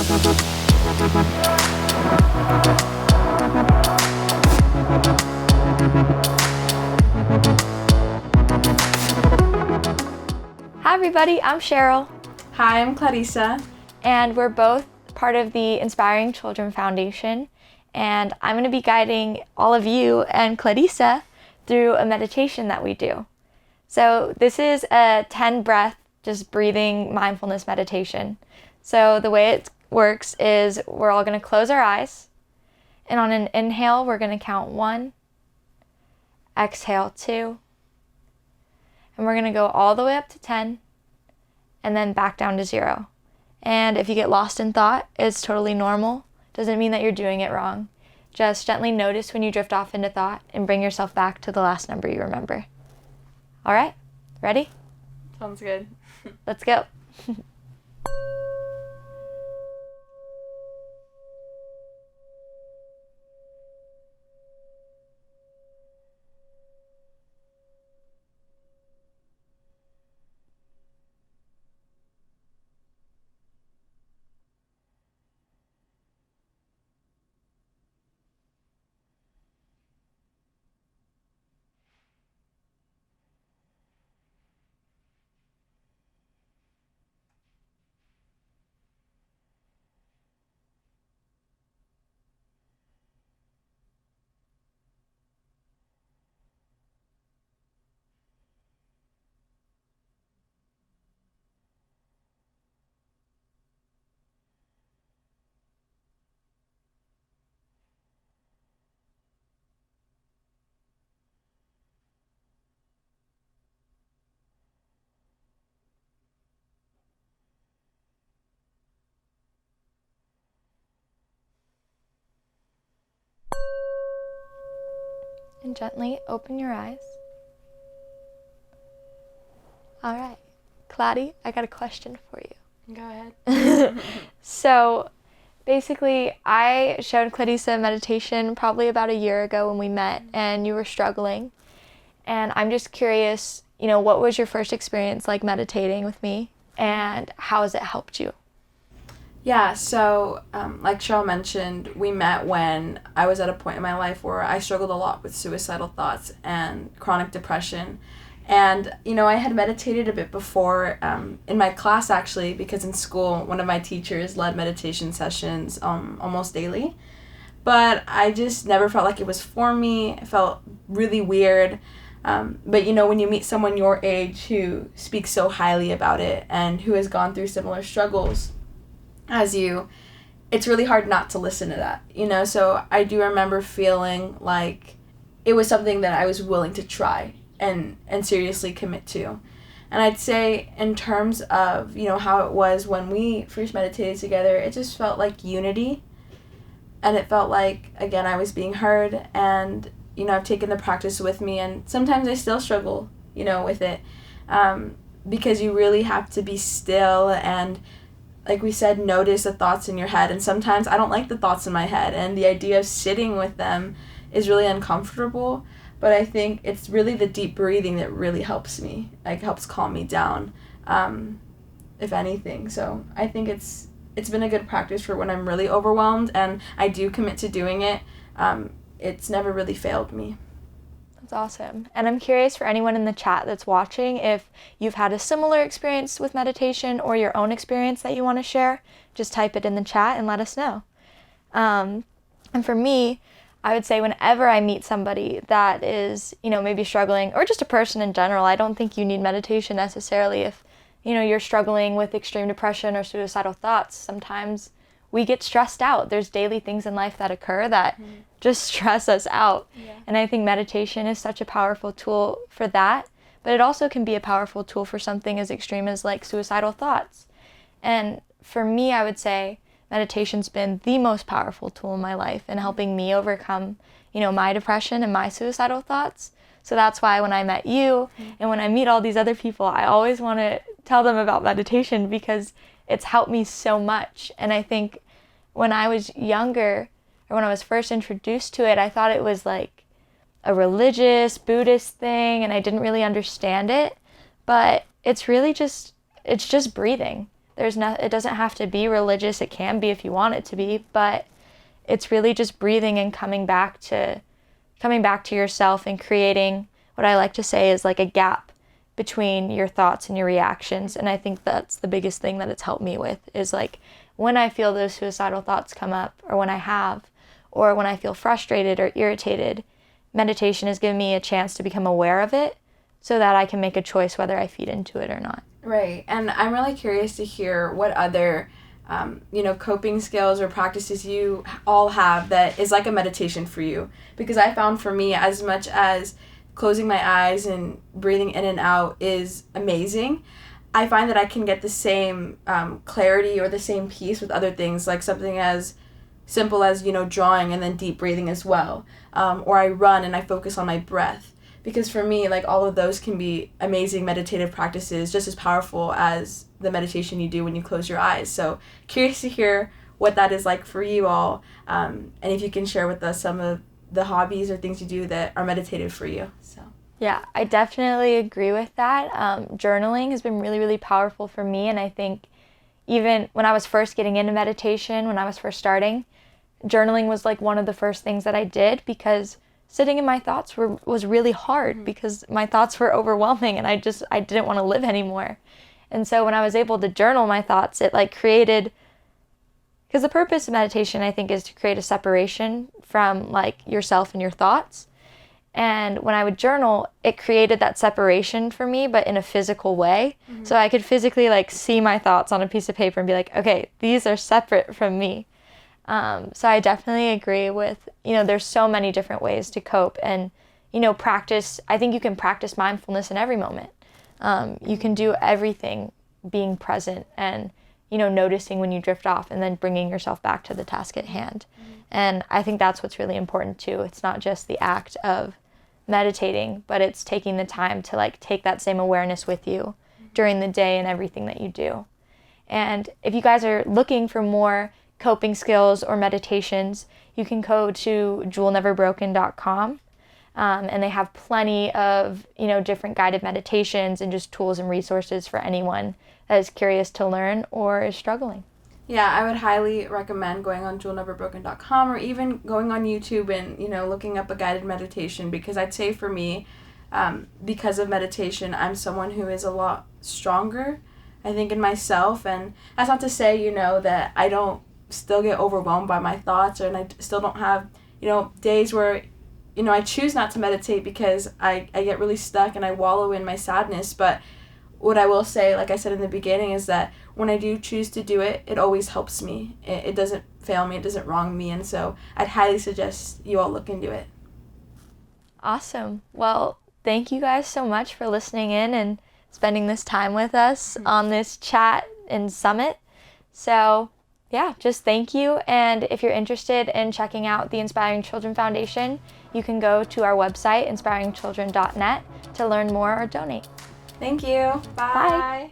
Hi everybody, I'm Cherrial. Hi, I'm Clarissa. And we're both part of the Inspiring Children Foundation. And I'm going to be guiding all of you and Clarissa through a meditation that we do. So this is a 10 breath, just breathing mindfulness meditation. So the way it works is we're all going to close our eyes. And on an inhale, we're going to count 1, exhale 2, and we're going to go all the way up to 10, and then back down to 0. And if you get lost in thought, it's totally normal. Doesn't mean that you're doing it wrong. Just gently notice when you drift off into thought and bring yourself back to the last number you remember. All right, ready? Sounds good. Let's go. And gently open your eyes. All right, Claudia, I got a question for you. Go ahead. So basically, I showed Clarissa meditation probably about a year ago when we met, and you were struggling. And I'm just curious, what was your first experience like meditating with me, and how has it helped you? Yeah, so like Cheryl mentioned, we met when I was at a point in my life where I struggled a lot with suicidal thoughts and chronic depression. And, I had meditated a bit before in my class, actually, because in school, one of my teachers led meditation sessions almost daily. But I just never felt like it was for me. It felt really weird. But, when you meet someone your age who speaks so highly about it and who has gone through similar struggles as you, it's really hard not to listen to that, So I do remember feeling like it was something that I was willing to try and seriously commit to. And I'd say in terms of, how it was when we first meditated together, it just felt like unity. And it felt like, again, I was being heard, and, I've taken the practice with me, and sometimes I still struggle, with it, because you really have to be still and, like we said, notice the thoughts in your head. And sometimes I don't like the thoughts in my head, and the idea of sitting with them is really uncomfortable. But I think it's really the deep breathing that really helps me, helps calm me down, if anything. So I think it's been a good practice for when I'm really overwhelmed, and I do commit to doing it. It's never really failed me. That's awesome. And I'm curious for anyone in the chat that's watching, if you've had a similar experience with meditation or your own experience that you want to share, just type it in the chat and let us know. And for me, I would say whenever I meet somebody that is, maybe struggling, or just a person in general, I don't think you need meditation necessarily if, you're struggling with extreme depression or suicidal thoughts. Sometimes we get stressed out. There's daily things in life that occur that just stress us out. Yeah. And I think meditation is such a powerful tool for that, but it also can be a powerful tool for something as extreme as like suicidal thoughts. And for me, I would say meditation's been the most powerful tool in my life in helping me overcome, my depression and my suicidal thoughts. So that's why when I met you and when I meet all these other people, I always want to tell them about meditation because it's helped me so much. And I think when I was younger, or when I was first introduced to it, I thought it was like a religious Buddhist thing, and I didn't really understand it. But it's really just breathing. It doesn't have to be religious. It can be if you want it to be, but it's really just breathing and coming back to yourself and creating what I like to say is like a gap between your thoughts and your reactions. And I think that's the biggest thing that it's helped me with is like when I feel those suicidal thoughts come up, or when I feel frustrated or irritated, meditation has given me a chance to become aware of it so that I can make a choice whether I feed into it or not. Right. And I'm really curious to hear what other coping skills or practices you all have that is like a meditation for you. Because I found for me, as much as closing my eyes and breathing in and out is amazing, I find that I can get the same clarity or the same peace with other things, like something as simple as, drawing and then deep breathing as well. Or I run and I focus on my breath. Because for me, like, all of those can be amazing meditative practices, just as powerful as the meditation you do when you close your eyes. So curious to hear what that is like for you all, and if you can share with us some of the hobbies or things you do that are meditative for you. So yeah, I definitely agree with that. Journaling has been really, really powerful for me, and I think even when I was first getting into meditation, when I was first starting, journaling was like one of the first things that I did, because sitting in my thoughts was really hard because my thoughts were overwhelming and I didn't want to live anymore. And so when I was able to journal my thoughts, it like created, because the purpose of meditation, I think, is to create a separation from like yourself and your thoughts. And when I would journal, it created that separation for me, but in a physical way. Mm-hmm. So I could physically like see my thoughts on a piece of paper and be like, okay, these are separate from me. So I definitely agree with, there's so many different ways to cope and, practice. I think you can practice mindfulness in every moment. You can do everything being present and, noticing when you drift off and then bringing yourself back to the task at hand. And I think that's what's really important too. It's not just the act of meditating, but it's taking the time to like take that same awareness with you during the day and everything that you do. And if you guys are looking for more coping skills or meditations, you can go to jewelneverbroken.com, and they have plenty of different guided meditations and just tools and resources for anyone that is curious to learn or is struggling. Yeah, I would highly recommend going on jewelneverbroken.com or even going on YouTube and looking up a guided meditation, because I'd say for me, because of meditation, I'm someone who is a lot stronger, I think, in myself. And that's not to say that I don't still get overwhelmed by my thoughts, and I still don't have days where I choose not to meditate because I get really stuck and I wallow in my sadness. But what I will say, like I said in the beginning, is that when I do choose to do it, it always helps me. It doesn't fail me, it doesn't wrong me, and so I'd highly suggest you all look into it. Awesome. Well, thank you guys so much for listening in and spending this time with us on this chat and summit. So yeah, just thank you. And if you're interested in checking out the Inspiring Children Foundation, you can go to our website, inspiringchildren.net, to learn more or donate. Thank you. Bye. Bye.